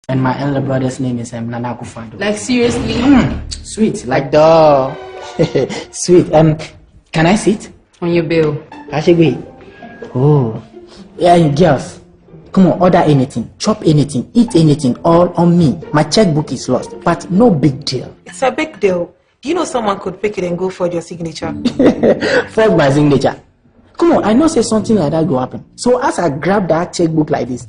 And my elder brother's name is Fatau. Like seriously? Sweet, like the sweet. Can I sit? On your bill. Actually, oh, yeah, girls. Come on, order anything, chop anything, eat anything, all on me. My checkbook is lost, but no big deal. It's a big deal. Do you know someone could pick it and go for your signature? For my signature. Come on, I know say something like that will happen. So as I grab that checkbook like this,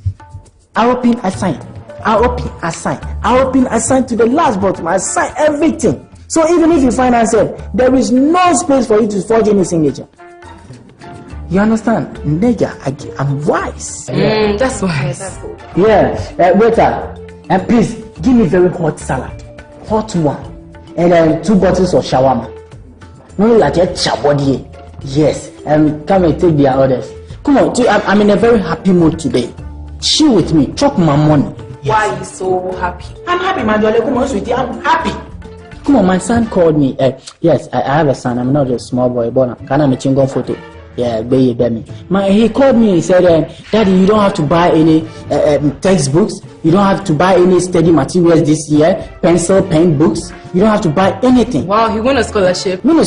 I open, I sign. I open, I sign. I open, I sign to the last bottom. I sign everything. So even if you find yourself, there is no space for you to forge any signature. You understand? Nigga, I'm wise. That's wise. Yeah, waiter, and please give me very hot salad, hot one, and then 2 bottles of shawarma. No, like a chabody. Yes, and come and take their orders. Come on, I'm in a very happy mood today. Chill with me, chop my money. Yes. Why are you so happy? I'm happy, my darling. Come on, sweetie, I'm happy. Come on, my son called me. Yes, I have a son. I'm not a small boy, but I'm a chingon photo. Yeah, Boye. He called me and said, Daddy, you don't have to buy any textbooks. You don't have to buy any study materials this year. Pencil, pen, books. You don't have to buy anything. Wow, he won a scholarship. No,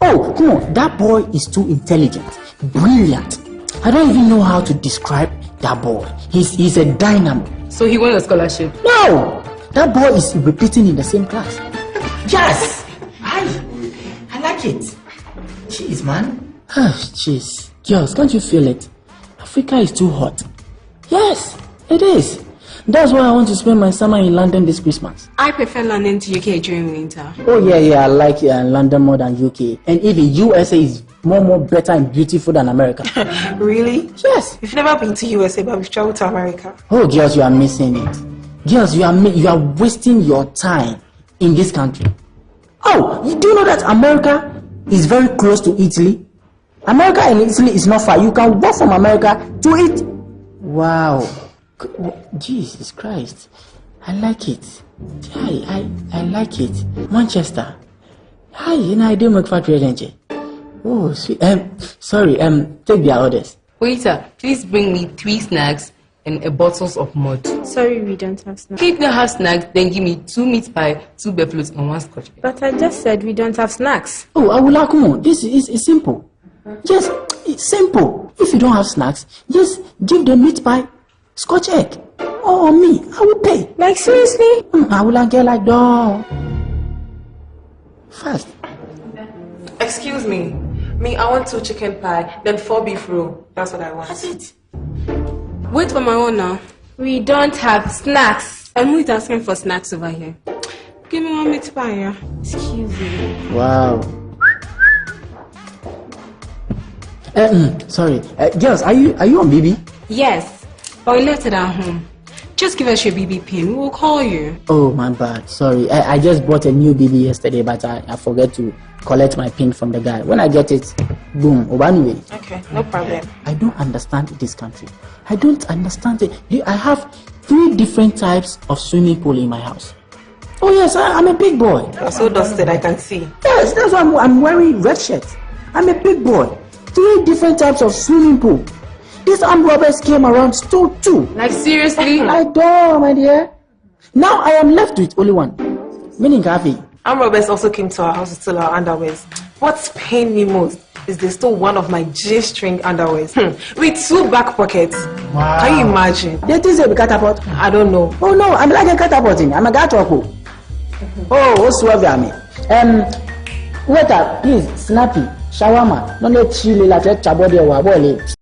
oh, come on. That boy is too intelligent. Brilliant. I don't even know how to describe that boy. He's a dynamo. So he won a scholarship? No! That boy is repeating in the same class. Yes! I like it. Jeez, man. Jeez. Girls, can't you feel it? Africa is too hot. Yes, it is. That's why I want to spend my summer in London this Christmas. I prefer London to UK during winter. Oh, yeah, I like London more than UK. And even USA is more better and beautiful than America. Really? Yes. You've never been to USA, but we've traveled to America. Oh, girls, you are missing it. Girls, you are wasting your time in this country. Oh, do you know that America is very close to Italy? America and Italy is not far. You can walk from America to it. Wow. Jesus Christ. I like it. I like it. Manchester. Hi, I didn't make factory Adjei. Oh, sweet. Sorry, take their orders. Waiter, please bring me 3 snacks and a bottles of mud. Sorry, we don't have snacks. If you don't have snacks, then give me 2 meat pie, 2 buffaloes, and 1 scotch. But I just said we don't have snacks. Oh, Awal, come on. This is simple. Just, it's simple. If you don't have snacks, just give them meat pie, scotch egg. Or me, I will pay. Like seriously? I will get like that. Fast. Excuse me. I want 2 chicken pie, then 4 beef roll. That's what I want. That's it. Wait for my own now. We don't have snacks. I'm not asking for snacks over here. Give me 1 meat pie, yeah. Excuse me. Wow. Sorry. Girls, are you on BB? Yes, but we left it at home. Just give us your BB pin. We will call you. Oh, my bad. Sorry. I just bought a new BB yesterday, but I forgot to collect my pin from the guy. When I get it, boom. Anyway. Okay, no problem. I don't understand this country. I don't understand it. I have 3 different types of swimming pool in my house. Oh, yes, I'm a big boy. You're so dusted, I can see. Yes, that's why I'm wearing red shirt. I'm a big boy. 3 different types of swimming pool. These armed robbers came around, stole 2. Like seriously? I don't, my dear. Now I am left with only 1. Meaning coffee. Armed robbers also came to our house to steal our underwears. What's pained me most is they stole one of my J-string underwears with 2 back pockets. Wow. Can you imagine? They think they be catapult? I don't know. Oh no, I'm like a catapulting. I'm a gatwako. Oh, what's wrong with me? Waiter, please, snappy, shawarma. No need chili like a chabody or wabole.